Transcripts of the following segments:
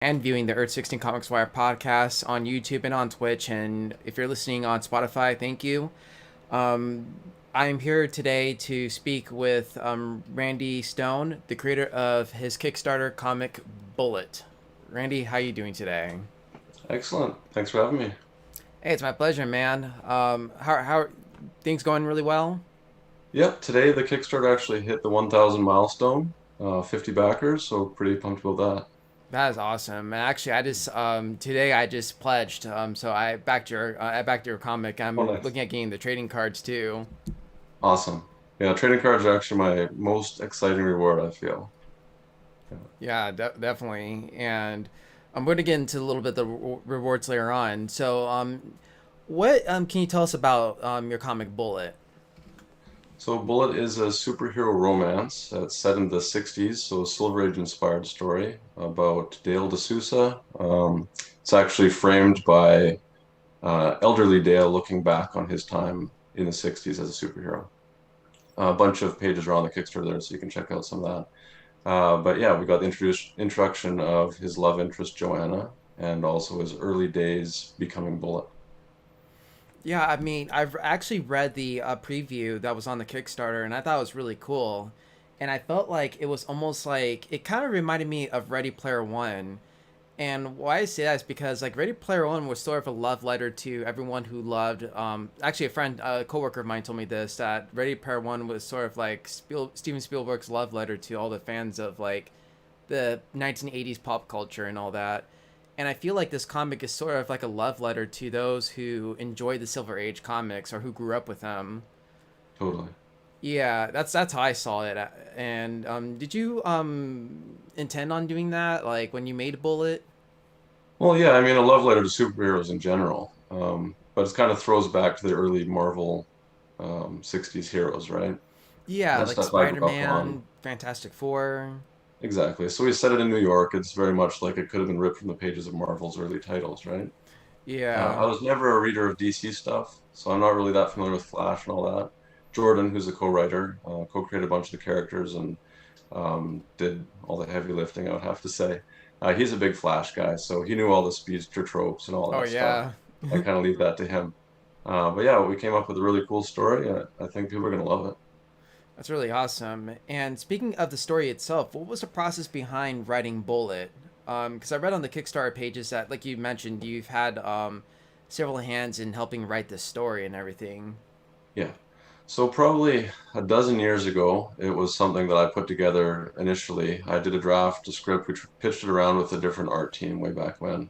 And viewing the Earth 16 Comics Wire podcast on YouTube and on Twitch. And if you're listening on Spotify, thank you. Um, I'm here today to speak with Randy Stone, the creator of his Kickstarter comic Bullet. Randy, how you doing today? Excellent. Thanks for having me. Hey, it's my pleasure, man. How are things going really well? Yep, today the Kickstarter actually hit the 1,000 milestone, 50 backers, so pretty pumped about that. That is awesome. And actually, I just today I just pledged. So I backed your comic. Oh, I'm nice. looking at getting the trading cards too. Awesome. Yeah, trading cards are actually my most exciting reward, I feel. Yeah. Yeah, definitely. And I'm going to get into a little bit of the rewards later on. So, what can you tell us about your comic Bullet? So Bullet is a superhero romance that's set in the 60s, so a Silver Age inspired story about Dale DeSouza. It's actually framed by elderly Dale looking back on his time in the 60s as a superhero. A bunch of pages are on the Kickstarter there, so you can check out some of that. But yeah, we got the introduction of his love interest Joanna, and also his early days becoming Bullet. Yeah, I mean, I've actually read the preview that was on the Kickstarter, and I thought it was really cool. And I felt like it was almost like it kind of reminded me of Ready Player One. And why I say that is because like Ready Player One was sort of a love letter to everyone who loved. Actually, a coworker of mine told me this that Ready Player One was sort of like Steven Spielberg's love letter to all the fans of like the 1980s pop culture and all that. And I feel like this comic is sort of like a love letter to those who enjoyed the Silver Age comics or who grew up with them. Totally. Yeah, that's how I saw it. And did you intend on doing that like when you made Bullet? Well, yeah, I mean, a love letter to superheroes in general, but it kind of throws back to the early Marvel 60s heroes, right? Yeah, That like stuff I Spider grew up on. Man, Fantastic Four. Exactly. So we set it in New York. It's very much like it could have been ripped from the pages of Marvel's early titles, right? Yeah. I was never a reader of DC stuff, so I'm not really that familiar with Flash and all that. Jordan, who's a co-writer, co-created a bunch of the characters and did all the heavy lifting, I would have to say. He's a big Flash guy, so he knew all the speedster tropes and all Oh that stuff. yeah. I kind of leave that to him. But yeah, we came up with a really cool story, and I think people are going to love it. That's really awesome. And speaking of the story itself, what was the process behind writing Bullet? Because I read on the Kickstarter pages that, like you mentioned, you've had several hands in helping write this story and everything. Yeah. So probably a dozen years ago, it was something that I put together initially. I did a draft, a script, which pitched it around with a different art team way back when.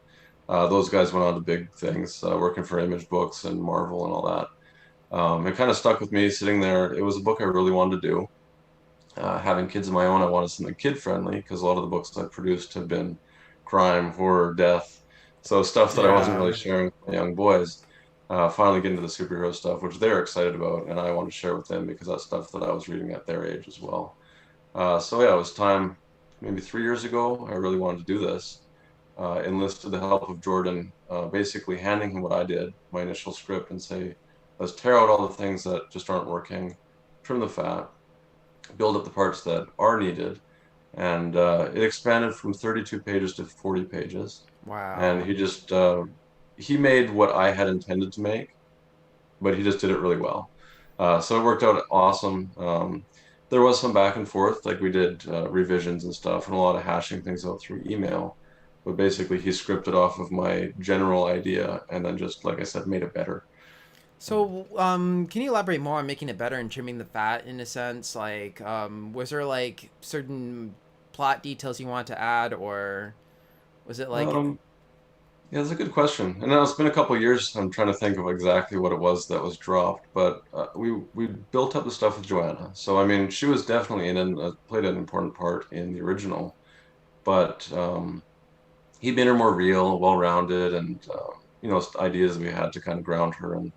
Those guys went on to big things, working for Image Books and Marvel and all that. It kind of stuck with me sitting there. It was a book I really wanted to do. Having kids of my own, I wanted something kid friendly because a lot of the books I produced have been crime, horror, death. So stuff that I wasn't really Yeah. sharing with my young boys. Finally get into the superhero stuff, which they're excited about, and I want to share with them because that's stuff that I was reading at their age as well. So yeah, it was time maybe 3 years ago. I really wanted to do this. Enlisted the help of Jordan, basically handing him what I did, my initial script, and say, let's tear out all the things that just aren't working, trim the fat, build up the parts that are needed. And it expanded from 32 pages to 40 pages. And Wow. he made what I had intended to make, but he just did it really well. So it worked out awesome. There was some back and forth, like we did revisions and stuff, and a lot of hashing things out through email. But basically, he scripted off of my general idea and then just, like I said, made it better. So, can you elaborate more on making it better and trimming the fat in a sense? Like, was there like certain plot details you want to add, or was it like Um, Yeah, that's a good question. And now it's been a couple of years. I'm trying to think of exactly what it was that was dropped, but we built up the stuff with Joanna. So I mean, she was definitely in and played an important part in the original. But he made her more real, well-rounded, and ideas we had to kind of ground her and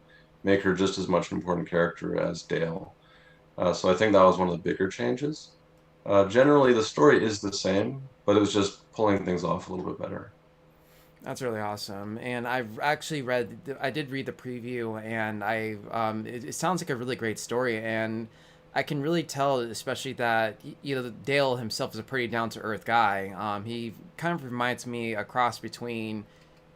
make her just as much an important character as Dale. So I think that was one of the bigger changes. Generally, the story is the same, but it was just pulling things off a little bit better. That's really awesome. And I've actually I did read the preview, and it sounds like a really great story. And I can really tell, especially that Dale himself is a pretty down to earth guy. He kind of reminds me a cross between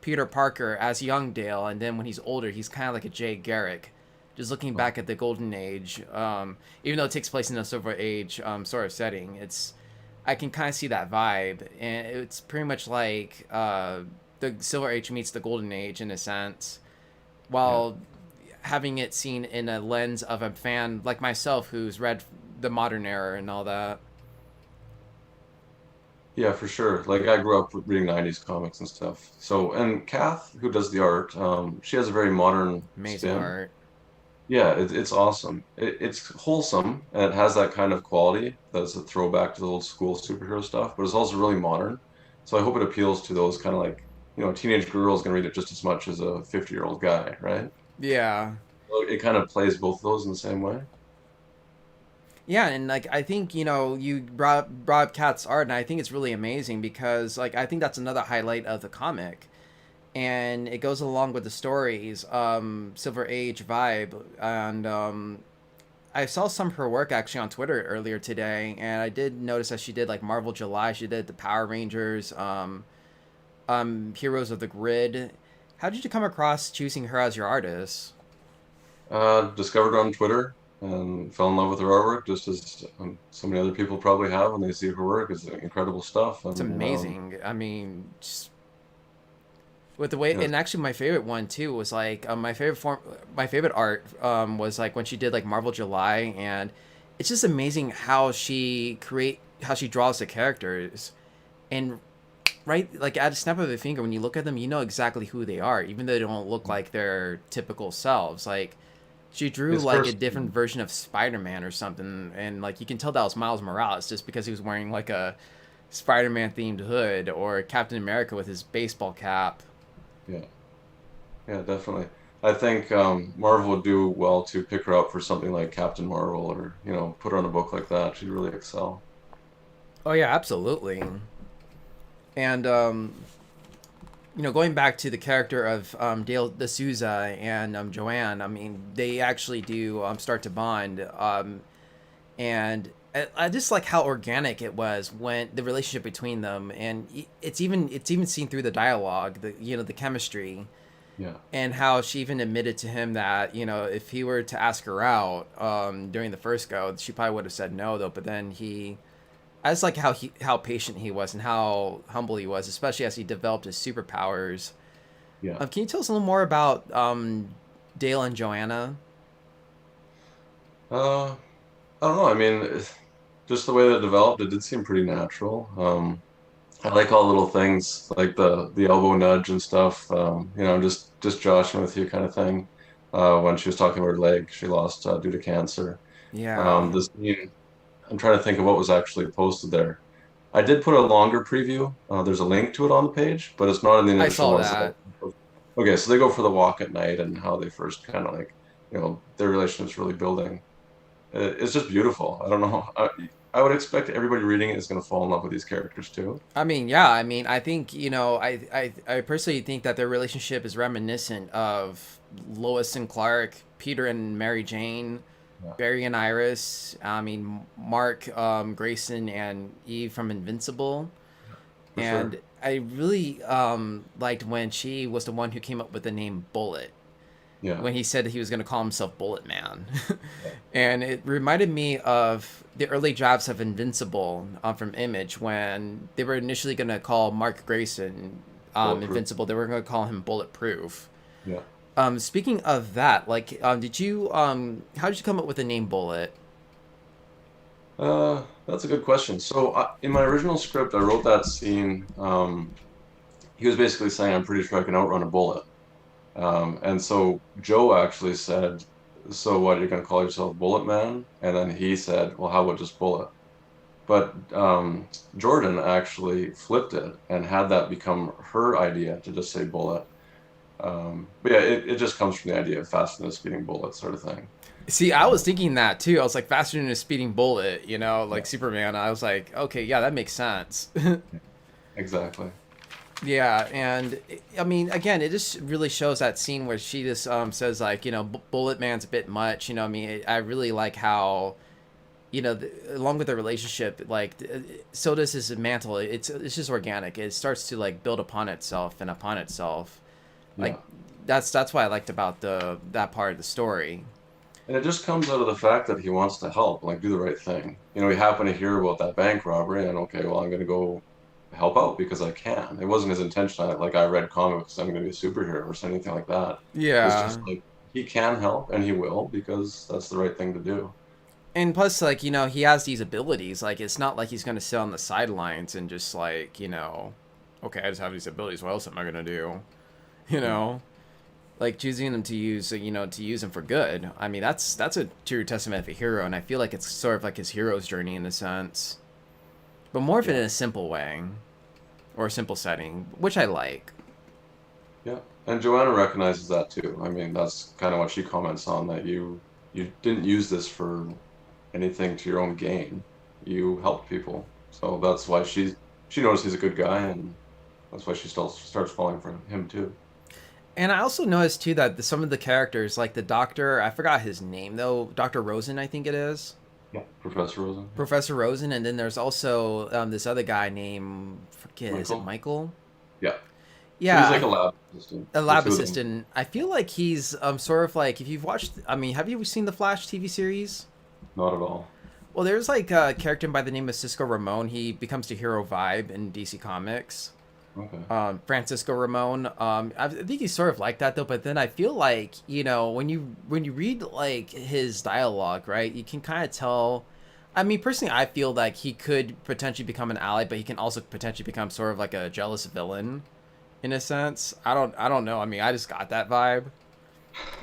Peter Parker as young Dale, and then when he's older, he's kind of like a Jay Garrick. Just looking Oh, back at the Golden Age, even though it takes place in a Silver Age sort of setting, I can kind of see that vibe, and it's pretty much like the Silver Age meets the Golden Age in a sense, yeah. while having it seen in a lens of a fan like myself who's read the modern era and all that. Yeah, for sure. Like I grew up reading 90s comics and stuff. So, and Kath, who does the art, she has a very modern Amazing spin. art. Yeah, it's awesome. It's wholesome and it has that kind of quality that's a throwback to the old school superhero stuff, but it's also really modern. So I hope it appeals to those kind of like, a teenage girl's gonna read it just as much as a 50-year-old guy, right? Yeah. So it kind of plays both of those in the same way. Yeah, and like I think you brought up Cat's art, and I think it's really amazing because like I think that's another highlight of the comic, and it goes along with the stories, Silver Age vibe, and I saw some of her work actually on Twitter earlier today, and I did notice that she did like Marvel July, she did the Power Rangers, Heroes of the Grid. How did you come across choosing her as your artist? Discovered her on Twitter and fell in love with her artwork, just as so many other people probably have when they see her work. It's incredible stuff, It's and amazing. I mean, just with the way, yeah, and actually my favorite one too was like my favorite art was like when she did like Marvel July, and it's just amazing how she draws the characters, and right like at a snap of a finger when you look at them you know exactly who they are even though they don't look like their typical selves. Like she drew it's like a personal. different version of Spider-Man or something, and like you can tell that was Miles Morales just because he was wearing like a Spider-Man themed hood, or Captain America with his baseball cap. Yeah, yeah, definitely. I think Marvel would do well to pick her up for something like Captain Marvel, or put her on a book like that. She'd really excel. Oh yeah, absolutely. And going back to the character of Dale D'Souza and Joanne, I mean, they actually do start to bond, and I just like how organic it was when the relationship between them, and it's even seen through the dialogue, the chemistry, Yeah, and how she even admitted to him that if he were to ask her out during the first go, she probably would have said no though, but then I just like how patient he was and how humble he was, especially as he developed his superpowers. yeah. Can you tell us a little more about Dale and Joanna? I don't know. I mean, just the way that it developed, it did seem pretty natural. I like all little things like the elbow nudge and stuff. Just joshing with you kind of thing. When she was talking about her leg, she lost due to cancer. Yeah, The scene, I'm trying to think of what was actually posted there. I did put a longer preview. There's a link to it on the page, but it's not in the I initial saw ones that that. I. Okay, so they go for the walk at night and how they first kind of like, their relationship's really building. It's just beautiful. I don't know. I would expect everybody reading it is going to fall in love with these characters too. I mean, yeah. I mean, I think I personally think that their relationship is reminiscent of Lois and Clark, Peter and Mary Jane, Yeah, Barry and Iris. I mean, Mark, Grayson, and Eve from Invincible. for sure. And I really liked when she was the one who came up with the name Bullet, Yeah. when he said that he was going to call himself Bullet Man. Yeah. And it reminded me of the early drafts of Invincible from Image, when they were initially going to call Mark Grayson Bulletproof. Invincible. They were going to call him Bulletproof. Yeah. Speaking of that, like, how did you come up with the name Bullet? That's a good question. So in my original script, I wrote that scene. He was basically saying, "I'm pretty sure I can outrun a bullet." And so Joe actually said, "So what? You're going to call yourself Bullet Man?" And then he said, "Well, how about just Bullet?" But Jordan actually flipped it and had that become her idea to just say Bullet. But yeah, it just comes from the idea of faster than a speeding bullet sort of thing. See, I Um, was thinking that too. I was like, faster than a speeding bullet, yeah, like Superman. I was like, okay, yeah, that makes sense. exactly. Yeah, and I mean, again, it just really shows that scene where she just says like, Bullet Man's a bit much. I mean, I really like how along with the relationship, like so does his mantle. It's just organic. It starts to like build upon itself and upon itself. Yeah. Like that's what I liked about the that part of the story. And it just comes out of the fact that he wants to help, like do the right thing. We happen to hear about that bank robbery, and okay, well, I'm going to go help out because I can. It wasn't his intention. Like I read comics, I'm going to be a superhero or anything like that. It's Yeah. just like he can help and he will because that's the right thing to do. And plus, like, he has these abilities. Like, it's not like he's going to sit on the sidelines and just, like, okay, I just have these abilities. What else am I going to do? You Yeah. know? Like, choosing them to use them for good. I mean, that's a true testament of a hero. And I feel like it's sort of like his hero's journey in a sense. But more of it Yeah. in a simple way. Or a simple setting, which I like. Yeah. And Joanna recognizes that too. I mean, that's kind of what she comments on, that you didn't use this for anything to your own gain. You helped people. So that's why she knows he's a good guy, and that's why she still starts falling for him too. And I also noticed, too, that some of the characters, like the doctor, I forgot his name, though. Dr. Rosen, I think it is. Yeah. Professor Rosen. Yeah. Professor Rosen, and then there's also this other guy named forget is it Michael. Michael? Yeah. So he's Yeah, like a lab assistant. a The lab two of them. assistant. I feel like he's sort of like if you've watched. I mean, have you seen the Flash TV series? Not at all. Well, there's like a character by the name of Cisco Ramon. He becomes the hero vibe in DC Comics. Okay. Francisco Ramon. I think he's sort of like that though. But then I feel like when you read like his dialogue, right, you can kind of tell. I mean, personally, I feel like he could potentially become an ally, but he can also potentially become sort of like a jealous villain, in a sense. I don't know. I mean, I just got that vibe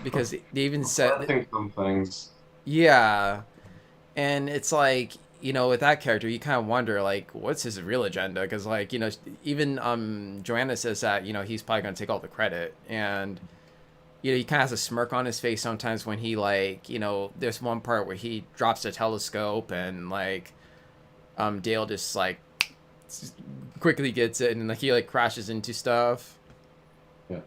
because they even I said, think some things. yeah, and it's like with that character, you kind of wonder like what's his real agenda because like even Joanna says that he's probably gonna take all the credit and he kind of has a smirk on his face sometimes when he like there's one part where he drops the telescope and like Dale just like quickly gets it and like he like crashes into stuff. Yeah.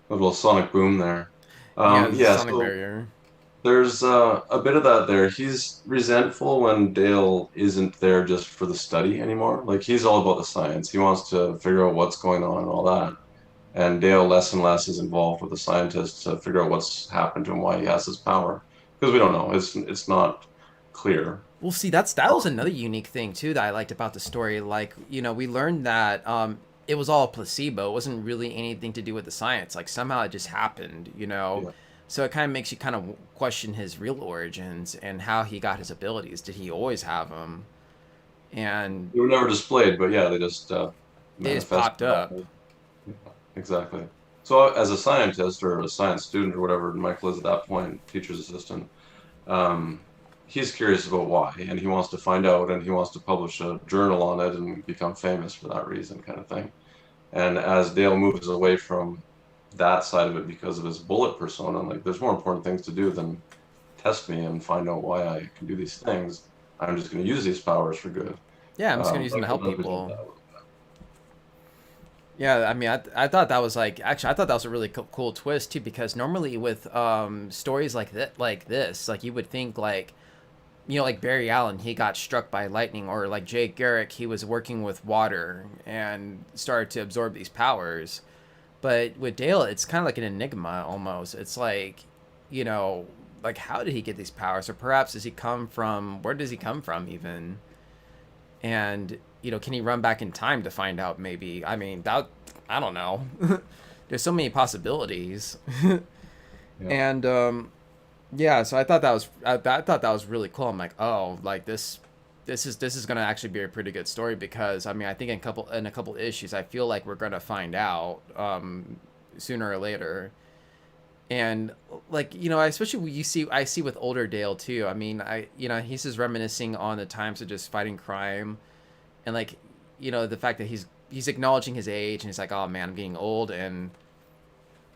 A little sonic boom there. Yeah, there's a Yeah. sonic So barrier. there's a bit of that there. He's resentful when Dale isn't there just for the study anymore. Like he's all about the science. He wants to figure out what's going on and all that. And Dale less and less is involved with the scientists to figure out what's happened to him, why he has this power. Because we don't know. It's not clear. Well, see, that was another unique thing too that I liked about the story. Like, we learned that it was all a placebo. It wasn't really anything to do with the science. Like somehow it just happened. Yeah. So it kind of makes you kind of question his real origins and how he got his abilities. Did he always have them? And They were never displayed, but yeah, they just they just manifest. popped up. Yeah, exactly. So as a scientist or a science student or whatever Michael is at that point, teacher's assistant, um, he's curious about why, and he wants to find out, and he wants to publish a journal on it and become famous for that reason, kind of thing. And as Dale moves away from that side of it because of his bullet persona, like there's more important things to do than test me and find out why I can do these things. I'm just going to use these powers for good. Yeah, I'm just gonna use them to Michael help leverages people. that. Yeah, I mean, I thought that was like actually I thought that was a really cool twist too because normally with stories like this like you would think like like Barry Allen he got struck by lightning or like Jake Garrick he was working with water and started to absorb these powers, but with Dale it's kind of like an enigma almost. It's like you know like how did he get these powers or perhaps does he come from where does he come from even and can he run back in time to find out maybe I mean that I don't know there's so many possibilities Yeah. and yeah so I thought that was really cool. I'm like oh like this is gonna actually be a pretty good story because I mean I think in a couple issues I feel like we're gonna find out sooner or later and like especially when I see with older Dale too. I mean he's just reminiscing on the times of just fighting crime and like the fact that he's acknowledging his age and he's like oh man I'm getting old and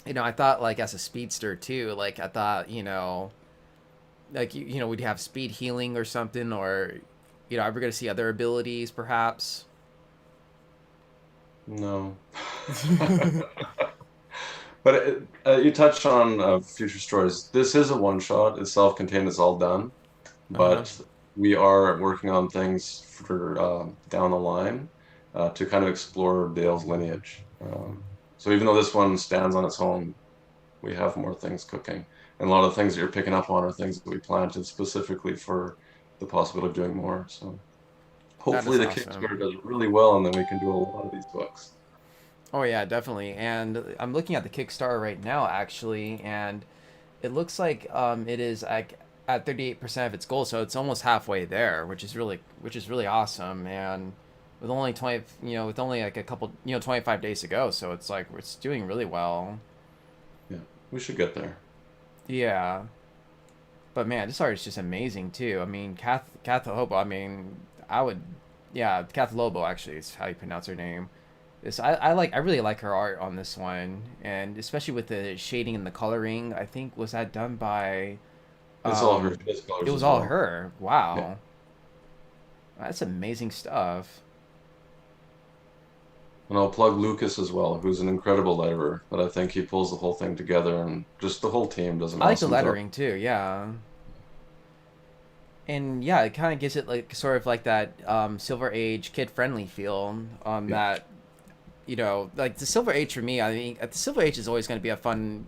I thought like as a speedster too like I thought like we'd have speed healing or something or are we gonna see other abilities perhaps. No. But you touched on future stories. This is a one shot. It's self-contained. It's all done. Uh-huh. But we are working on things for down the line to kind of explore Dale's lineage. So even though this one stands on its own, we have more things cooking. And a lot of things that you're picking up on are things that we planted specifically for the possibility of doing more. So That hopefully is the awesome. Kickstarter does really well, and then we can do a lot of these books. Oh yeah, definitely. And I'm looking at the Kickstarter right now actually, and it looks like it is like at 38% of its goal, so it's almost halfway there, which is really awesome. And with only 20, with only like a couple, 25 days to go, so it's like it's doing really well. Yeah, we should get there. Yeah, but man, this art is just amazing too. I mean, Kath Lobo. I mean, I would, yeah, Kath Lobo actually is how you pronounce her name. This I really like her art on this one, and especially with the shading and the coloring. I think was that done by It's all her um, face it colors was as all well. her. Yeah. Wow, that's amazing stuff. And I'll plug Lucas as well, who's an incredible letterer, but I think he pulls the whole thing together, and just the whole team does an I like the awesome job. lettering too. Yeah, and yeah, it kind of gives it like sort of like that Silver Age kid friendly feel. Yeah. That like the Silver Age for me. I mean, the Silver Age is always going to be a fun.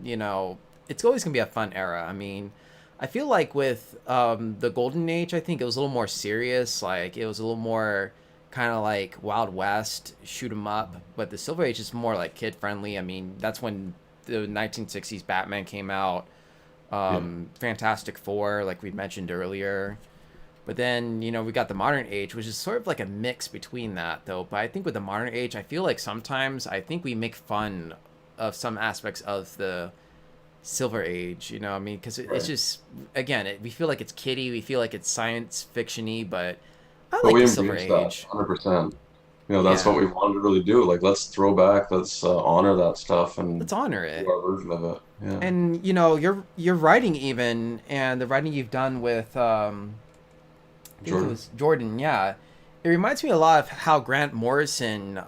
It's always going to be a fun era. I mean, I feel like with the Golden Age, I think it was a little more serious. Like it was a little more kind of like Wild West, shoot 'em up. But the Silver Age is more like kid friendly. I mean, that's when the 1960s Batman came out. Yeah. Fantastic Four, like we mentioned earlier. But then, we got the modern age, which is sort of like a mix between that, though. But I think with the modern age, I feel like sometimes I think we make fun of some aspects of the Silver Age, I mean, because it's Right. just, again, we feel like it's kiddie, we feel like it's science fictiony, but I But like we the Silver embrace that Age. 100%. That's what Yeah. we wanted to really do. Like, let's throw back, let's honor that stuff and Let's honor do it. our version of it. Yeah. And, your writing even, and the writing you've done with, I think it Jordan. was Jordan, yeah. It reminds me a lot of how Grant Morrison took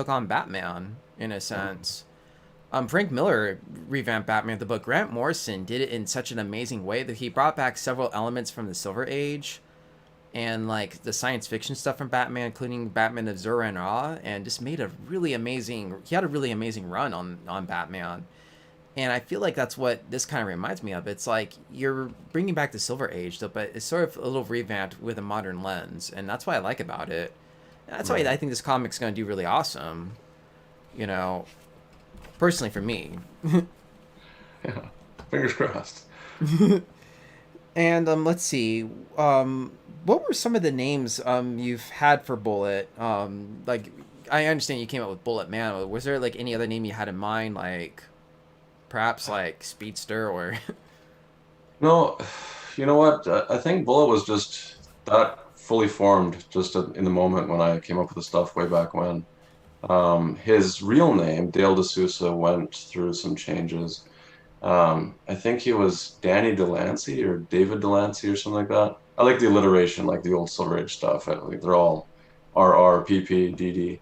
on Batman in a sense. Frank Miller revamped Batman the book. Grant Morrison did it in such an amazing way that he brought back several elements from the Silver Age and like the science fiction stuff from Batman, including Batman of Zur-En-Arrh, and just made a really amazing. He had a really amazing run on Batman, and I feel like that's what this kind of reminds me of. It's like you're bringing back the Silver Age, though, but it's sort of a little revamped with a modern lens, and that's what I like about it. And that's why Right. I think this comic's going to do really awesome. You know, personally for me. Yeah. Fingers crossed. And let's see. What were some of the names you've had for Bullet? Like I understand you came up with Bullet Man. Was there like any other name you had in mind, like perhaps like Speedster or? No, you know what? I think Bullet was just that fully formed just in the moment when I came up with the stuff way back when. His real name, Dale DeSouza, went through some changes. I think he was Danny Delancey or David Delancey or something like that. I like the alliteration, like the old Silver Age stuff. Like they're all RR, PP, DD.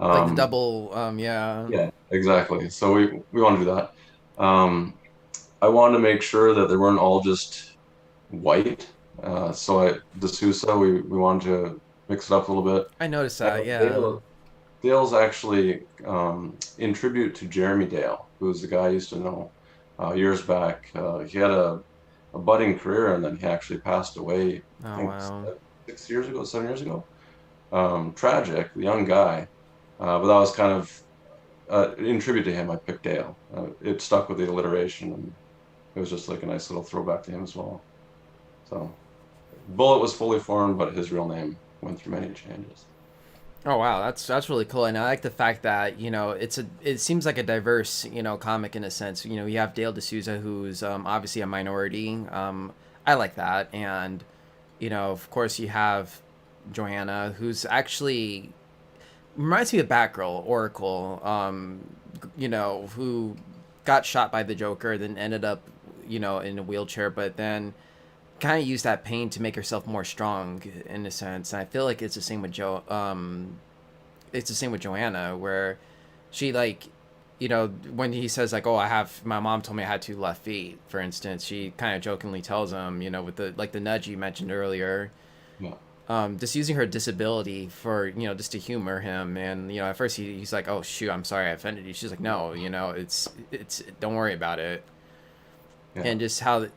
Like the Um, double, yeah. yeah, exactly. So we want to do that. I wanted to make sure that they weren't all just white. D'Souza, we wanted to mix it up a little bit. I noticed that, yeah. Dale's actually in tribute to Jeremy Dale, who's the guy I used to know years back. He had a budding career, and then he actually passed away, I Oh think wow. 6 years ago, 7 years ago. Tragic, the young guy. But that was kind of in tribute to him. I picked Dale. It stuck with the alliteration, and it was just like a nice little throwback to him as well. So Bullet was fully formed, but his real name went through many changes. Oh wow, that's really cool, and I like the fact that it seems like a diverse comic in a sense. You have Dale D'Souza, who's obviously a minority. I like that, and of course you have Joanna, who's actually reminds me of Batgirl, Oracle. Who got shot by the Joker, then ended up in a wheelchair, but then kind of use that pain to make herself more strong in a sense. And I feel like it's the same with Joanna, where she like you know, when he says like, "Oh, I have my mom told me I had two left feet," for instance, she kind of jokingly tells him, you know, with the like the nudge you mentioned earlier, Yeah. just using her disability for, you know, just to humor him. And you know, at first he's like, "Oh shoot, I'm sorry I offended you." She's like, "No, you know, it's don't worry about it." Yeah. And just how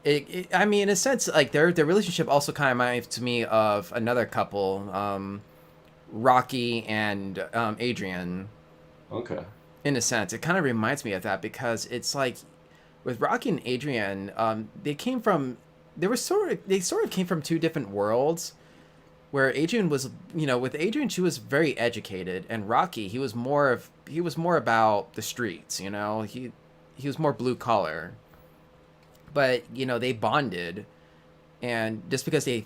I mean, in a sense, like their relationship also kind of reminds me of another couple, Rocky and Adrian. Okay. In a sense, it kind of reminds me of that because it's like with Rocky and Adrian, they sort of came from two different worlds. Where Adrian was, you know, with Adrian, she was very educated, and Rocky, he was more about the streets. You know, he was more blue collar. But you know, they bonded, and just because they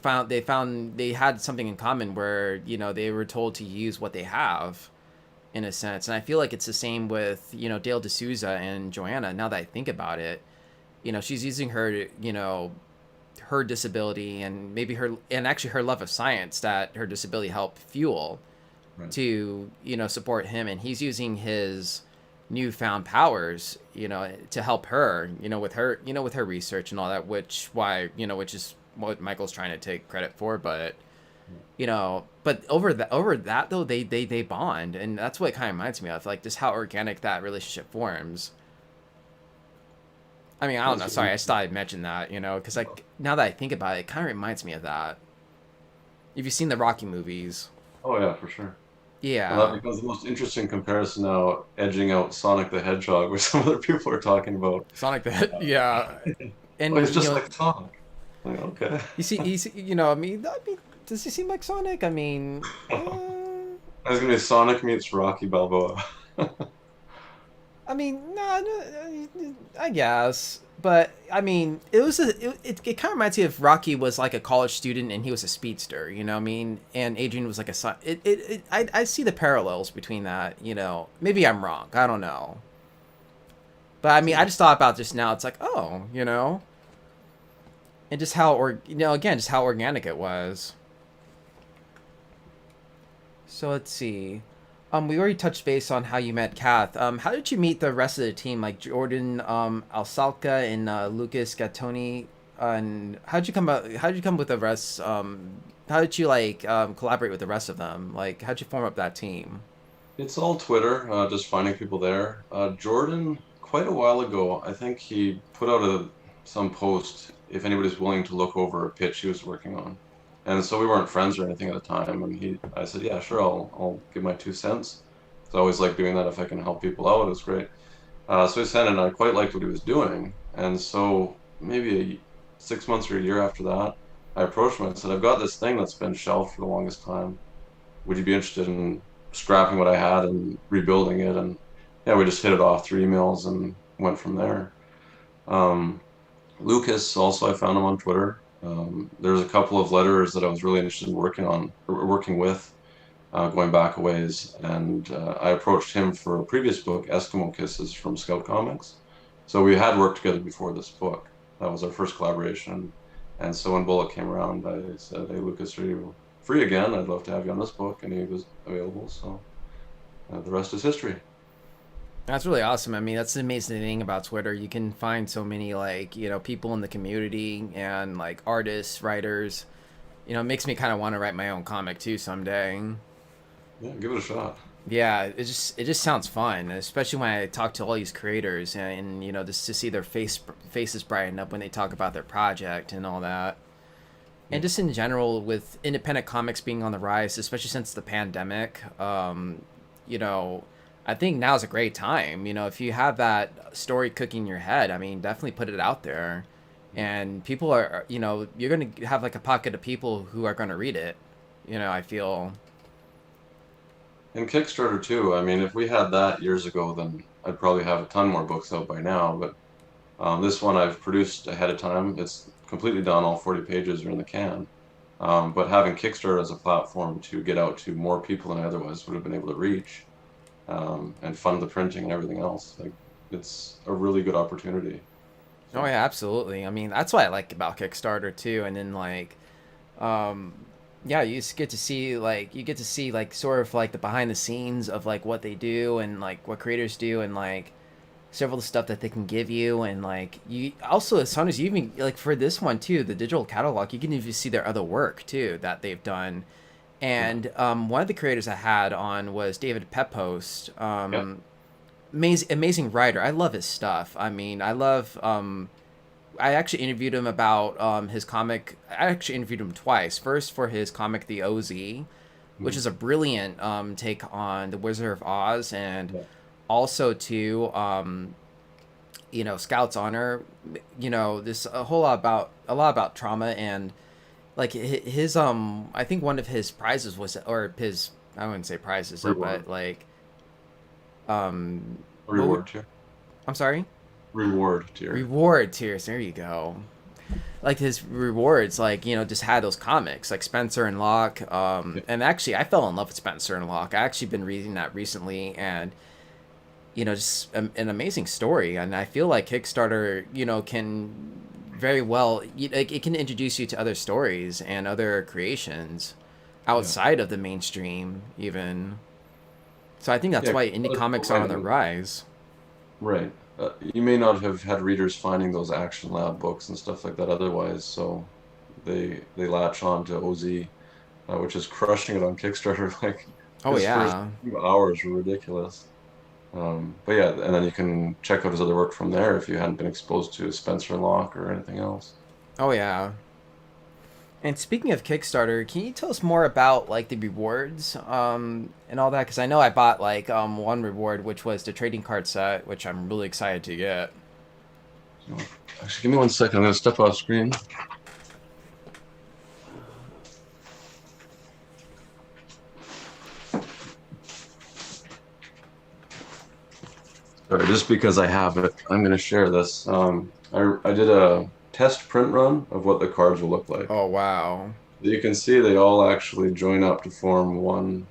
had something in common where, you know, they were told to use what they have in a sense. And I feel like it's the same with, you know, Dale D'Souza and Joanna. Now that I think about it, you know, she's using her, you know, her disability and maybe her and actually her love of science that her disability helped fuel Right. to, you know, support him, and he's using his newfound powers, you know, to help her, you know, with her, you know, with her research and all that, which is what Michael's trying to take credit for. But you know, but over that though, they bond, and that's what it kind of reminds me of, like just how organic that relationship forms. I mean, I don't know. That's Sorry, really I just thought I'd mention that, you know, because like now that I think about it, it kind of reminds me of that. If you've seen the Rocky movies, Oh yeah, for sure. Well, that yeah, becomes the most interesting comparison now, edging out Sonic the Hedgehog, which some other people are talking about. Sonic the yeah, Oh, he's and you just know, like Sonic. Like, okay. you know, I mean, does he seem like Sonic? I mean, It's gonna be Sonic meets Rocky Balboa. I mean, no, no, I guess, but I mean, it kind of reminds me of Rocky was like a college student and he was a speedster, you know what I mean? And Adrian was like a son. I see the parallels between that, you know. Maybe I'm wrong. I don't know. But I It's mean, I interesting. just thought about just now. It's like, oh, you know, and just how you know, again, just how organic it was. So let's see. We already touched base on how you met Kath. How did you meet the rest of the team, like Jordan, Alsaqa, and Lucas Gattoni? And how did you come with the rest? How did you like collaborate with the rest of them? Like, how'd you form up that team? It's all Twitter, just finding people there. Jordan, quite a while ago, I think he put out some post if anybody's willing to look over a pitch he was working on. And so we weren't friends or anything at the time. And I said, yeah, sure, I'll give my 2 cents. So I always like doing that if I can help people out. It was great. So he sent it, and I quite liked what he was doing. And so maybe 6 months or a year after that, I approached him and said, I've got this thing that's been shelved for the longest time. Would you be interested in scrapping what I had and rebuilding it? And yeah, we just hit it off through emails and went from there. Um, Lucas, also, I found him on Twitter. There's a couple of letters that I was really interested in working on, or working with, going back a ways, and I approached him for a previous book, Eskimo Kisses from Scout Comics. So we had worked together before this book. That was our first collaboration. And so when Bullet came around, I said, "Hey, Lucas, are you free again? I'd love to have you on this book." And he was available. So the rest is history. That's really awesome. I mean, that's the amazing thing about Twitter. You can find so many like, you know, people in the community and like artists, writers. You know, it makes me kind of want to write my own comic too someday. Yeah, give it a shot. Yeah, it just sounds fun, especially when I talk to all these creators and you know, just to see their faces brighten up when they talk about their project and all that. Yeah. And just in general, with independent comics being on the rise, especially since the pandemic, you know, I think now is a great time. You know, if you have that story cooking in your head, I mean, definitely put it out there, and people are, you know, you're gonna have like a pocket of people who are gonna read it. You know, I feel. And Kickstarter too. I mean, if we had that years ago, then I'd probably have a ton more books out by now. But this one I've produced ahead of time. It's completely done. All 40 pages are in the can. But having Kickstarter as a platform to get out to more people than I otherwise would have been able to reach, and fund the printing and everything else, like it's a really good opportunity. Oh So yeah, absolutely. I mean, that's what I like about Kickstarter too. And then like, um, yeah, you just get to see like sort of like the behind the scenes of like what they do and like what creators do and like several of the stuff that they can give you, and like you also as soon as you even like for this one too, the digital catalog, you can even see their other work too that they've done. Yeah. And one of the creators I had on was David Peppost. Yeah. Amazing writer. I love his stuff. I mean, I love. I actually interviewed him about his comic. I actually interviewed him twice. First for his comic The OZ, which Mhm. is a brilliant take on the Wizard of Oz, and Yeah. also to Scout's Honor. This a lot about trauma, and like his I think one of his prizes was, or his, I wouldn't say prizes, Reward. but like what would, Reward tier. I'm sorry, Reward tier. reward tiers. There you go. Like his rewards, like just had those comics like Spencer and Locke. Yeah. And actually, I fell in love with Spencer and Locke. I actually been reading that recently, and just an amazing story. And I feel like Kickstarter, can very well, like it can introduce you to other stories and other creations Yeah. outside of the mainstream, even. So I think that's Yeah. why indie Other people comics are might on the not. rise. Right. You may not have had readers finding those Action Lab books and stuff like that otherwise, so they latch on to OZ, which is crushing it on Kickstarter. Like Oh his first yeah. few hours were ridiculous. But yeah, and then you can check out his other work from there if you hadn't been exposed to Spencer Locke or anything else. Oh yeah. And speaking of Kickstarter, can you tell us more about like the rewards and all that? Because I know I bought like one reward, which was the trading card set, which I'm really excited to get. So, actually, give me one second. I'm gonna step off screen. Sorry, just because I have it, I'm gonna share this. I did a test print run of what the cards will look like. Oh wow. You can see they all actually join up to form one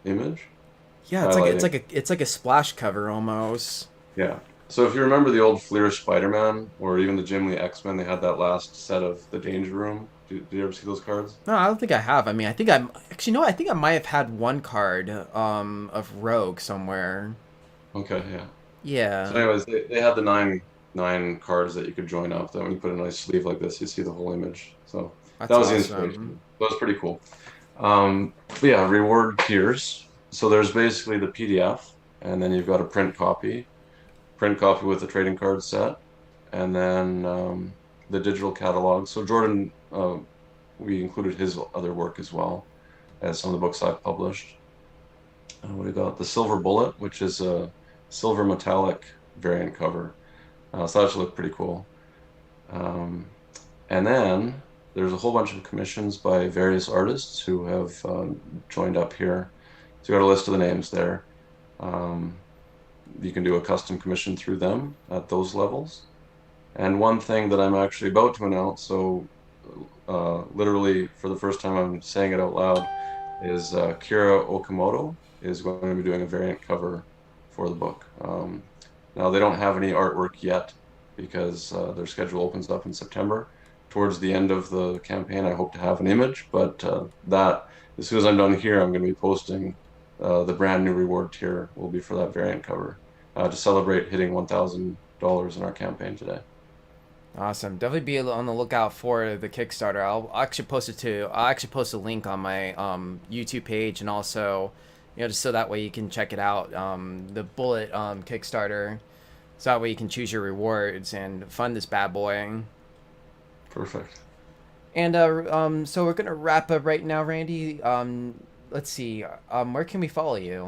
image, Yeah, highlighting. it's like a splash cover almost. Yeah. So if you remember the old Fleer Spider-Man or even the Jim Lee X-Men, they had that last set of the Danger Room. Did you ever see those cards? No, I don't think I have. I mean, I think I'm actually no. I think I might have had one card of Rogue somewhere. Okay, yeah. So Yeah, anyways, they had the nine cards that you could join up. That when you put a nice sleeve like this, you see the whole image. So that that's was the awesome. inspiration. That was pretty cool. But yeah, reward tiers. So there's basically the PDF, and then you've got a print copy with the trading card set, and then the digital catalog. So Jordan, we included his other work as well as some of the books I've published. What do we got? The Silver Bullet, which is a silver metallic variant cover. So that should look pretty cool. Um, and then there's a whole bunch of commissions by various artists who have joined up here. So you got a list of the names there. Um, you can do a custom commission through them at those levels. And one thing that I'm actually about to announce, so literally for the first time I'm saying it out loud, is Kira Okamoto is going to be doing a variant cover for the book. Now they don't have any artwork yet because their schedule opens up in September. Towards the end of the campaign, I hope to have an image, but that as soon as I'm done here, I'm going to be posting the brand new reward tier will be for that variant cover to celebrate hitting $1,000 in our campaign today. Awesome. Definitely be on the lookout for the Kickstarter. I'll actually post it too. I'll actually post a link on my YouTube page, and also, just so that way you can check it out. The Bullet Kickstarter, so that way you can choose your rewards and fund this bad boy. Perfect. And so we're gonna wrap up right now, Randy. Let's see. Where can we follow you?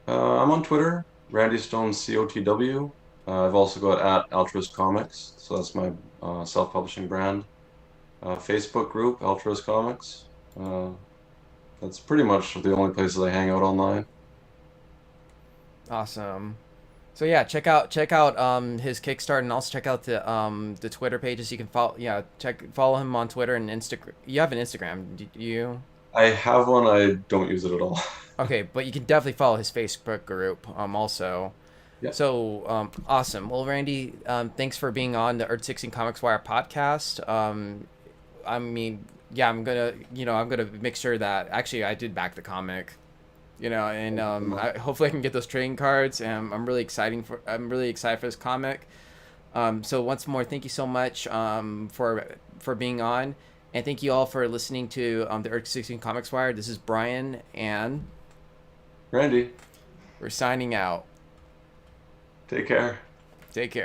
I'm on Twitter, Randy Stone COTW. I've also got at Altruist Comics, so that's my self-publishing brand. Facebook group, Altruist Comics. Uh, that's pretty much the only places I hang out online. Awesome. So yeah, check out his Kickstarter, and also check out the Twitter pages. You can follow, yeah, follow him on Twitter and Instagram. You have an Instagram, do you? I have one, I don't use it at all. Okay, but you can definitely follow his Facebook group also. Yeah, So awesome. Well, Randy, thanks for being on the Earth 16 Comics Wire podcast. I mean, yeah, I'm gonna make sure that actually I did back the comic. You know, and Thank you so much. hopefully I can get those trading cards. And I'm really excited for this comic. So once more, thank you so much for being on, and thank you all for listening to the Earth 16 Comics Wire. This is Brian, and Randy, we're signing out. take care. Take care.